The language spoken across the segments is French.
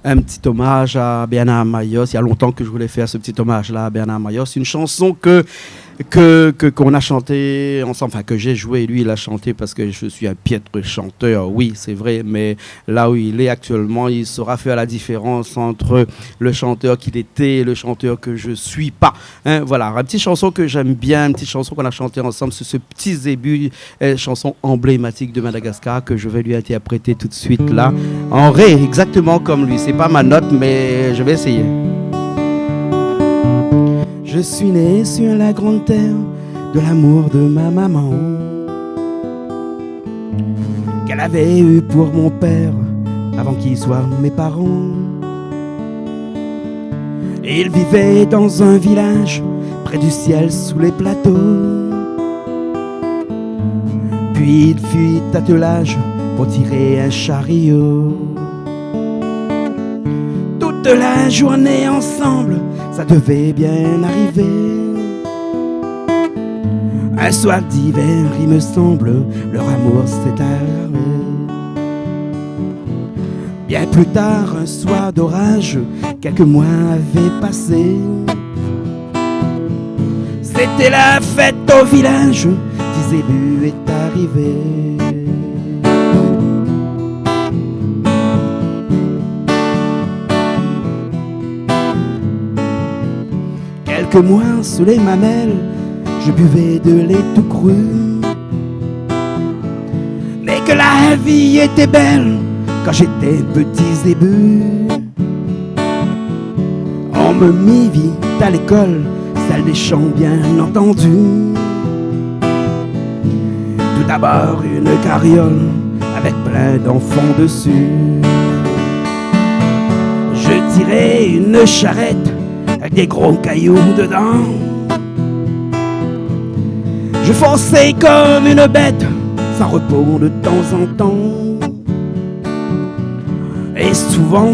un petit hommage à Bernard Mayos. Il y a longtemps que je voulais faire ce petit hommage-là à Bernard Mayos. Une chanson qu'on a chanté ensemble, enfin que j'ai joué, lui il a chanté parce que je suis un piètre chanteur, oui c'est vrai, mais là où il est actuellement, il saura faire la différence entre le chanteur qu'il était et le chanteur que je suis pas. Hein, voilà, une petite chanson que j'aime bien, une petite chanson qu'on a chantée ensemble, c'est ce petit début, chanson emblématique de Madagascar que je vais lui interpréter tout de suite là, en ré, exactement comme lui. C'est pas ma note, mais je vais essayer. Je suis né sur la grande terre de l'amour de ma maman, qu'elle avait eu pour mon père avant qu'ils soient mes parents. Il vivait dans un village près du ciel sous les plateaux. Puis il fit attelage pour tirer un chariot. Toute la journée ensemble, ça devait bien arriver. Un soir d'hiver, il me semble, leur amour s'est arrêté. Bien plus tard, un soir d'orage, quelques mois avaient passé. C'était la fête au village, Zébu est arrivé. Quelques mois sous les mamelles, je buvais de lait tout cru. Mais que la vie était belle quand j'étais petit Zébu. On me mit vite à l'école, salle des chants bien entendu. Tout d'abord une carriole avec plein d'enfants dessus. Je tirais une charrette avec des gros cailloux dedans. Je fonçais comme une bête, sans repos de temps en temps. Et souvent,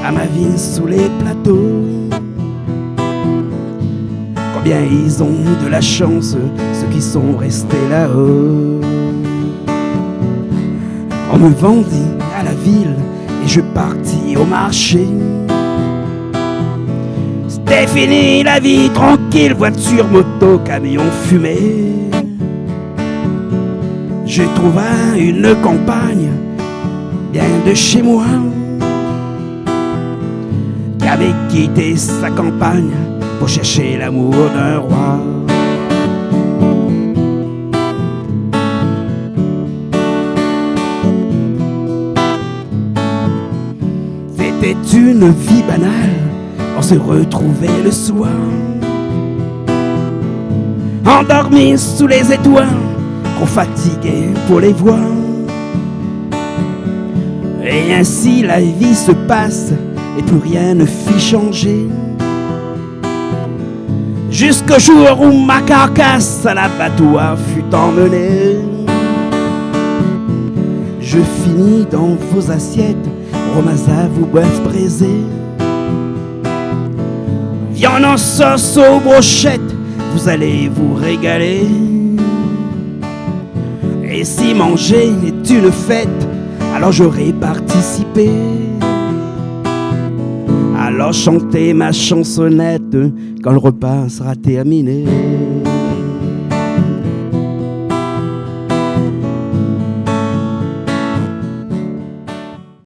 à ma vie sous les plateaux, combien ils ont de la chance, ceux qui sont restés là-haut. On me vendit à la ville et je partis au marché. C'était fini la vie tranquille, voiture, moto, camion, fumée. Je trouvai une campagne bien de chez moi, qui avait quitté sa campagne pour chercher l'amour d'un roi. C'était une vie banale, on se retrouvait le soir, endormi sous les étoiles, trop fatigué pour les voir. Et ainsi la vie se passe et plus rien ne fit changer, jusqu'au jour où ma carcasse à l'abattoir fut emmenée. Je finis dans vos assiettes, rhum à vous bœuf braisé, viande en sauce aux brochettes, vous allez vous régaler. Et si manger est une fête, alors j'aurai participé. Alors chantez ma chansonnette quand le repas sera terminé.